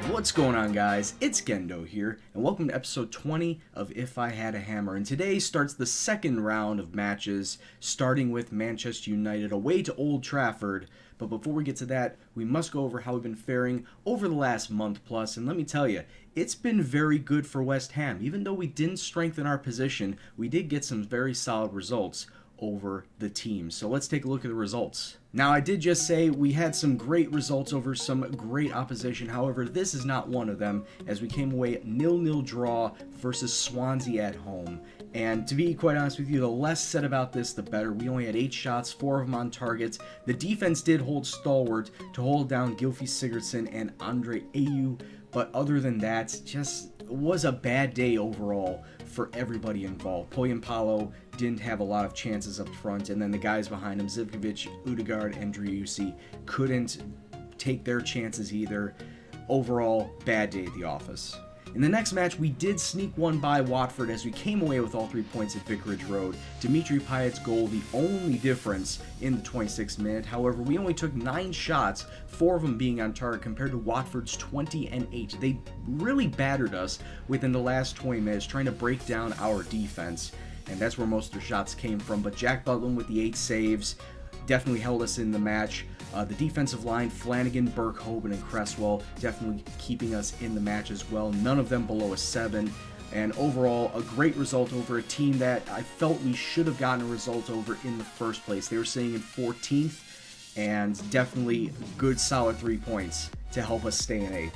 What's going on, guys? It's Gendo here, and welcome to episode 20 of If I Had a Hammer. And today starts the second round of matches, starting with Manchester United away to Old Trafford. But before we get to that, we must go over how we've been faring over the last month plus. And let me tell you, it's been very good for West Ham. Even though we didn't strengthen our position, we did get some very solid results over the team. So let's take a look at the results. Now, I did just say we had some great results over some great opposition. However, this is not one of them, as we came away 0-0 draw versus Swansea at home. And to be quite honest with you, the less said about this, the better. We only had 8 shots, 4 of them on target. The defense did hold stalwart to hold down Gylfi Sigurdsson and Andre Ayew. But other than that, just was a bad day overall for everybody involved. Poyampalo didn't have a lot of chances up front, and then the guys behind him, Zivkovic, Odegaard, and Driussi, couldn't take their chances either. Overall, bad day at the office. In the next match, we did sneak one by Watford as we came away with all 3 points at Vicarage Road. Dimitri Payet's goal, the only difference in the 26th minute. However, we only took 9 shots, 4 of them being on target compared to Watford's 20 and 8. They really battered us within the last 20 minutes, trying to break down our defense. And that's where most of their shots came from. But Jack Butland with the 8 saves definitely held us in the match. The defensive line, Flanagan, Burke, Hoban, and Cresswell, definitely keeping us in the match as well. None of them below a 7. And overall, a great result over a team that I felt we should have gotten a result over in the first place. They were sitting in 14th, and definitely good solid 3 points to help us stay in 8th.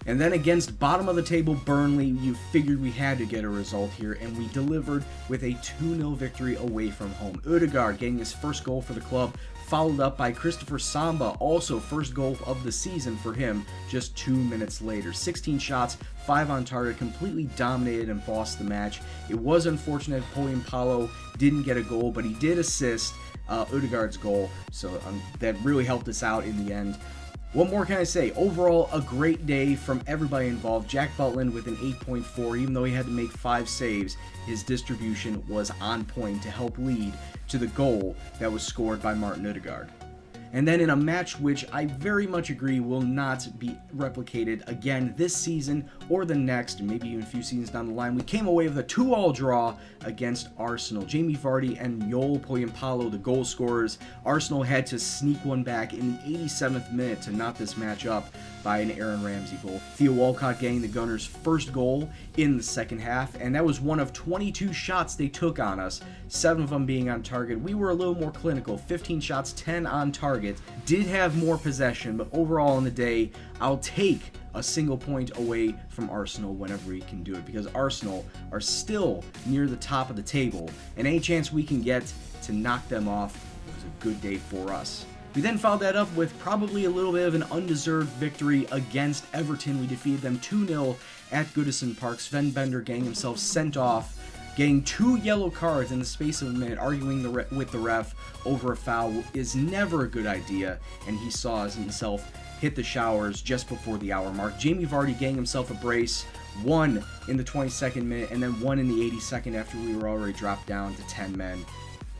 And then against bottom of the table Burnley, you figured we had to get a result here, and we delivered with a 2-0 victory away from home. Odegaard getting his first goal for the club, followed up by Christopher Samba, also first goal of the season for him just 2 minutes later. 16 shots, 5 on target, completely dominated and bossed the match. It was unfortunate Poyampalo didn't get a goal, but he did assist Odegaard's goal, so that really helped us out in the end. What more can I say? Overall, a great day from everybody involved. Jack Butland with an 8.4, even though he had to make 5 saves, his distribution was on point to help lead to the goal that was scored by Martin Odegaard. And then in a match which I very much agree will not be replicated again this season or the next, maybe even a few seasons down the line, we came away with a 2-2 draw against Arsenal. Jamie Vardy and Yol Poyampalo, the goal scorers. Arsenal had to sneak one back in the 87th minute to knot this match up by an Aaron Ramsey goal. Theo Walcott getting the Gunners' first goal in the second half, and that was one of 22 shots they took on us, 7 of them being on target. We were a little more clinical, 15 shots, 10 on target. Did have more possession, but overall in the day, I'll take a single point away from Arsenal whenever we can do it, because Arsenal are still near the top of the table, and any chance we can get to knock them off was a good day for us. We then followed that up with probably a little bit of an undeserved victory against Everton. We defeated them 2-0 at Goodison Park. Sven Bender getting himself sent off, getting 2 yellow cards in the space of a minute, arguing with the ref over a foul is never a good idea, and he saw himself hit the showers just before the hour mark. Jamie Vardy getting himself a brace, 1 in the 22nd minute, and then 1 in the 82nd after we were already dropped down to 10 men.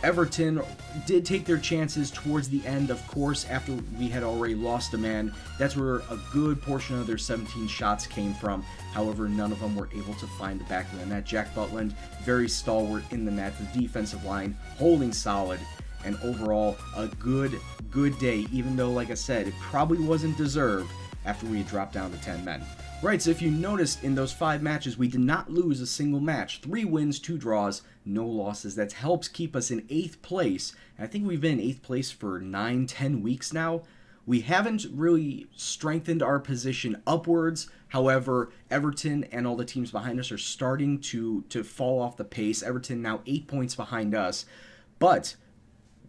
Everton did take their chances towards the end, of course, after we had already lost a man. That's where a good portion of their 17 shots came from. However, none of them were able to find the back of the net. Jack Butland, very stalwart in the net. The defensive line holding solid. And overall, a good day, even though, like I said, it probably wasn't deserved after we had dropped down to 10 men. Right, so if you noticed in those 5 matches, we did not lose a single match. 3 wins, 2 draws, no losses. That helps keep us in 8th place. And I think we've been in 8th place for 9-10 weeks now. We haven't really strengthened our position upwards. However, Everton and all the teams behind us are starting to fall off the pace. Everton now 8 points behind us. But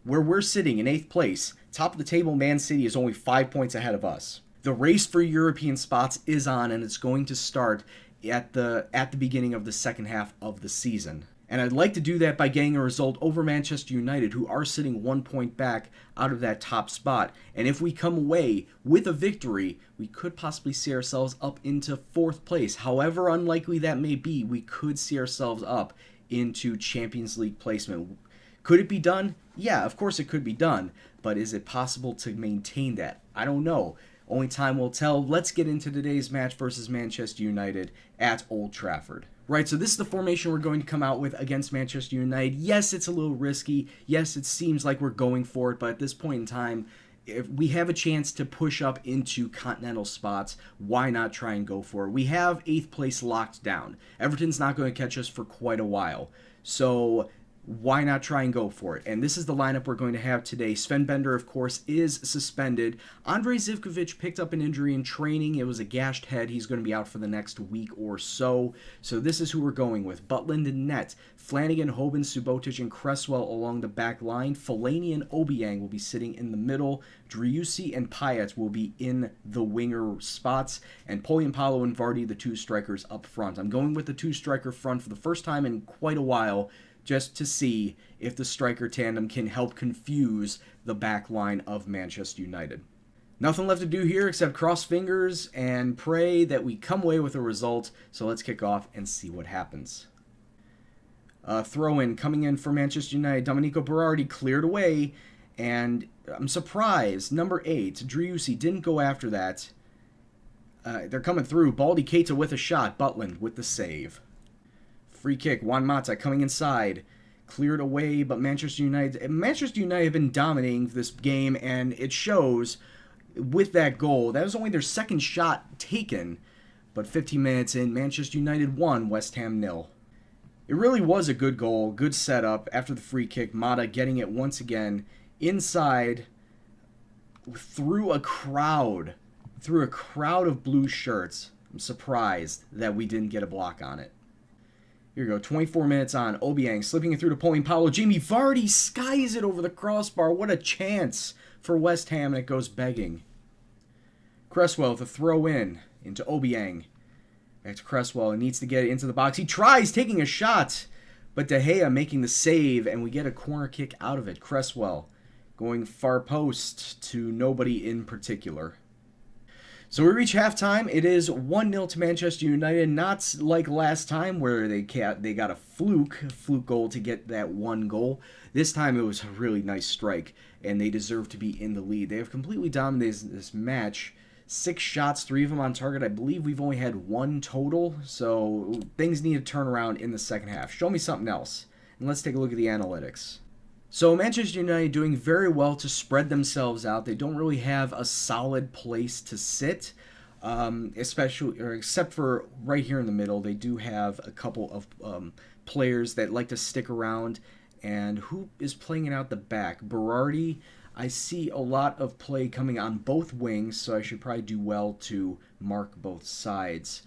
where we're sitting in 8th place, top of the table, Man City is only 5 points ahead of us. The race for European spots is on, and it's going to start at the beginning of the second half of the season. And I'd like to do that by getting a result over Manchester United, who are sitting 1 point back out of that top spot. And if we come away with a victory, we could possibly see ourselves up into 4th place. However unlikely that may be, we could see ourselves up into Champions League placement. Could it be done? Yeah, of course it could be done. But is it possible to maintain that? I don't know. Only time will tell. Let's get into today's match versus Manchester United at Old Trafford. Right, so this is the formation we're going to come out with against Manchester United. Yes, it's a little risky. Yes, it seems like we're going for it, but at this point in time, if we have a chance to push up into continental spots, why not try and go for it? We have 8th place locked down. Everton's not going to catch us for quite a while. So why not try and go for it? And this is the lineup we're going to have today. Sven Bender, of course, is suspended. Andrei Zivkovic picked up an injury in training. It was a gashed head. He's going to be out for the next week or so. So this is who we're going with. Butland and net. Flanagan, Hoban, Subotic, and Cresswell along the back line. Fellaini and Obiang will be sitting in the middle. Driussi and Payet will be in the winger spots. And Poyampalo and Vardy, the 2 strikers up front. I'm going with the 2-striker front for the first time in quite a while, just to see if the striker tandem can help confuse the back line of Manchester United. Nothing left to do here except cross fingers and pray that we come away with a result, so let's kick off and see what happens. Throw-in coming in for Manchester United. Domenico Berardi cleared away, and I'm surprised. Number 8, Driussi, didn't go after that. They're coming through. Baldy Keita with a shot. Butland with the save. Free kick, Juan Mata coming inside, cleared away, but Manchester United have been dominating this game, and it shows with that goal. That was only their 2nd shot taken, but 15 minutes in, Manchester United 1, West Ham 0. It really was a good goal, good setup. After the free kick, Mata getting it once again inside through a crowd of blue shirts. I'm surprised that we didn't get a block on it. Here we go, 24 minutes on. Obiang slipping it through to Poyampalo. Jamie Vardy skies it over the crossbar. What a chance for West Ham, and it goes begging. Cresswell with a throw in into Obiang. Back to Cresswell, and needs to get it into the box. He tries taking a shot, but De Gea making the save, and we get a corner kick out of it. Cresswell going far post to nobody in particular. So we reach halftime. It is 1-0 to Manchester United, not like last time where they got a fluke goal to get that 1 goal. This time it was a really nice strike, and they deserve to be in the lead. They have completely dominated this match. 6 shots, 3 of them on target. I believe we've only had 1 total, so things need to turn around in the second half. Show me something else, and let's take a look at the analytics. So Manchester United doing very well to spread themselves out. They don't really have a solid place to sit, except for right here in the middle. They do have a couple of players that like to stick around. And who is playing it out the back? Berardi. I see a lot of play coming on both wings, so I should probably do well to mark both sides.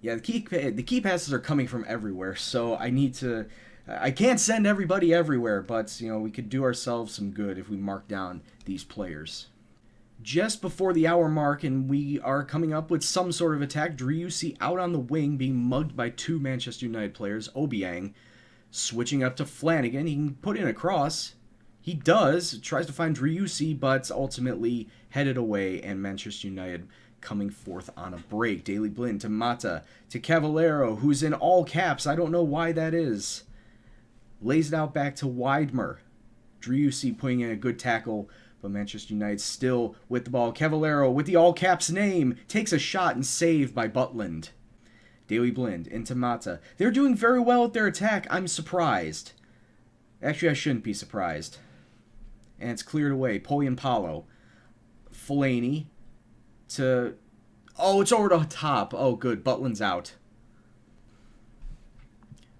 Yeah, the key passes are coming from everywhere, so I can't send everybody everywhere, but we could do ourselves some good if we mark down these players. Just before the hour mark, and we are coming up with some sort of attack. Driussi out on the wing, being mugged by 2 Manchester United players. Obiang switching up to Flanagan. He can put in a cross. He does. Tries to find Driussi, but ultimately headed away, and Manchester United coming forth on a break. Daley Blind to Mata to Cavallero, who's in all caps. I don't know why that is. Lays it out back to Weidmer. Driussi putting in a good tackle, but Manchester United still with the ball. Cavallero with the all caps name takes a shot and saved by Butland. Daley Blind into Mata. They're doing very well with their attack. I'm surprised. Actually, I shouldn't be surprised. And it's cleared away. Poyampalo. Fellaini to... Oh, it's over the top. Oh, good. Butland's out.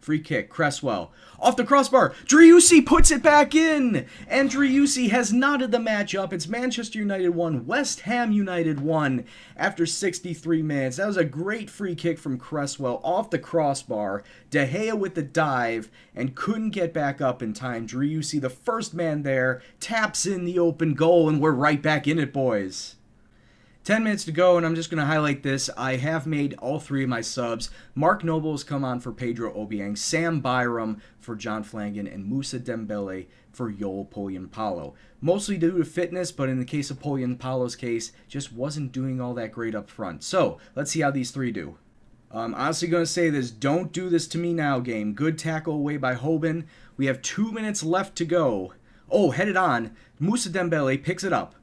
Free kick. Cresswell. Off the crossbar. Driussi puts it back in. And Driussi has knotted the match up. It's Manchester United 1, West Ham United 1 after 63 minutes. That was a great free kick from Cresswell off the crossbar. De Gea with the dive and couldn't get back up in time. Driussi, the first man there, taps in the open goal, and we're right back in it, boys. 10 minutes to go, and I'm just going to highlight this. I have made all 3 of my subs. Mark Noble has come on for Pedro Obiang, Sam Byram for John Flanagan, and Moussa Dembele for Yoel Polyan-Palo. Mostly due to fitness, but in the case of Polyan-Palo's case, just wasn't doing all that great up front. So, let's see how these 3 do. I'm honestly going to say this. Don't do this to me now, game. Good tackle away by Hoban. We have 2 minutes left to go. Oh, headed on. Moussa Dembele picks it up.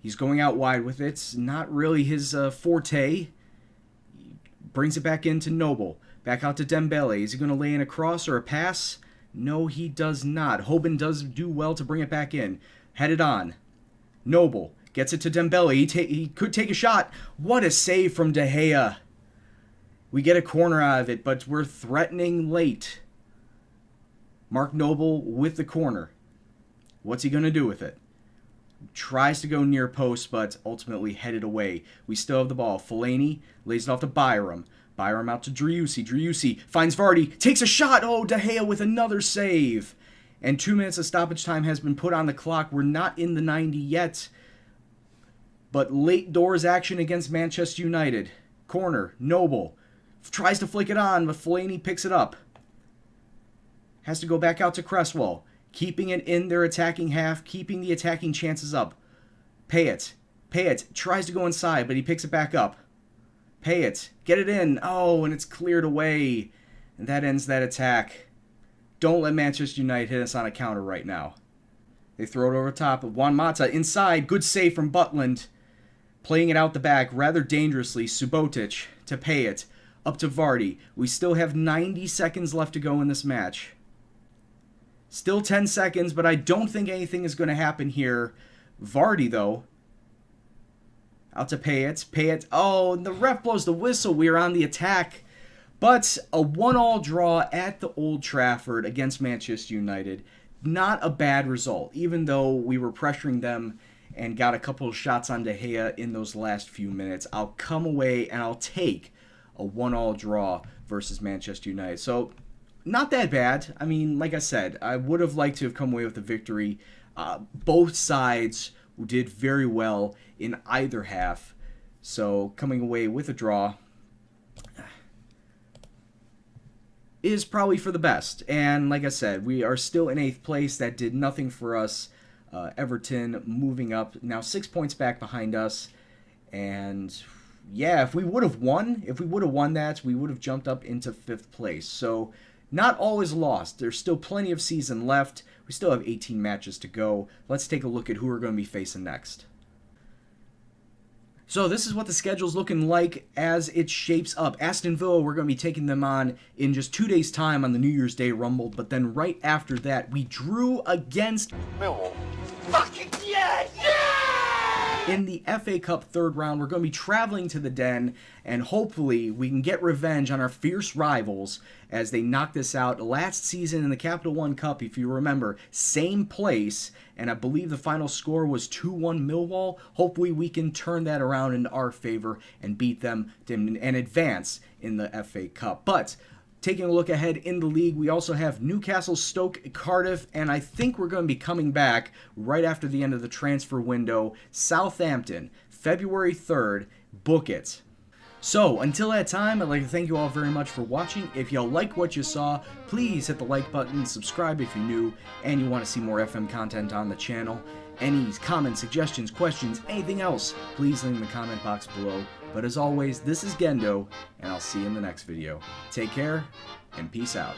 He's going out wide with it. It's not really his forte. He brings it back into Noble. Back out to Dembele. Is he going to lay in a cross or a pass? No, he does not. Hoban does do well to bring it back in. Headed on. Noble gets it to Dembele. He could take a shot. What a save from De Gea. We get a corner out of it, but we're threatening late. Mark Noble with the corner. What's he going to do with it? Tries to go near post, but ultimately headed away. We still have the ball. Fellaini lays it off to Byram. Byram out to Driussi. Driussi finds Vardy. Takes a shot. Oh, De Gea with another save. And 2 minutes of stoppage time has been put on the clock. We're not in the 90 yet. But late doors action against Manchester United. Corner. Noble. Tries to flick it on, but Fellaini picks it up. Has to go back out to Cresswell. Keeping it in their attacking half, keeping the attacking chances up. Payet tries to go inside, but he picks it back up. Payet, get it in. Oh, and it's cleared away. And that ends that attack. Don't let Manchester United hit us on a counter right now. They throw it over top of Juan Mata. Inside, good save from Butland. Playing it out the back rather dangerously. Subotic to Payet. Up to Vardy. We still have 90 seconds left to go in this match. Still 10 seconds, but I don't think anything is going to happen here. Vardy, though. Out to Payet. Payet. Oh, and the ref blows the whistle. We are on the attack. But a 1-1 draw at the Old Trafford against Manchester United. Not a bad result, even though we were pressuring them and got a couple of shots on De Gea in those last few minutes. I'll come away and I'll take a 1-1 draw versus Manchester United. So, not that bad. I mean, like I said, I would have liked to have come away with a victory. Both sides did very well in either half. So, coming away with a draw is probably for the best. And like I said, we are still in 8th place. That did nothing for us. Everton moving up, now 6 points back behind us. And yeah, if we would have won that, we would have jumped up into 5th place. So, not all is lost. There's still plenty of season left. We still have 18 matches to go. Let's take a look at who we're going to be facing next. So this is what the schedule's looking like as it shapes up. Aston Villa, we're going to be taking them on in just 2 days' time on the New Year's Day Rumble. But then right after that, we drew against Millwall. Fucking yeah! in the FA Cup 3rd round. We're going to be traveling to the Den, and hopefully we can get revenge on our fierce rivals as they knocked us out last season in the Capital One Cup. If you remember, same place, and I believe the final score was 2-1 Millwall. Hopefully we can turn that around in our favor and beat them and advance in the FA Cup. But taking a look ahead in the league, we also have Newcastle, Stoke, Cardiff, and I think we're going to be coming back right after the end of the transfer window. Southampton, February 3rd. Book it. So, until that time, I'd like to thank you all very much for watching. If y'all like what you saw, please hit the like button, subscribe if you're new, and you want to see more FM content on the channel. Any comments, suggestions, questions, anything else, please leave in the comment box below. But as always, this is Gendo, and I'll see you in the next video. Take care, and peace out.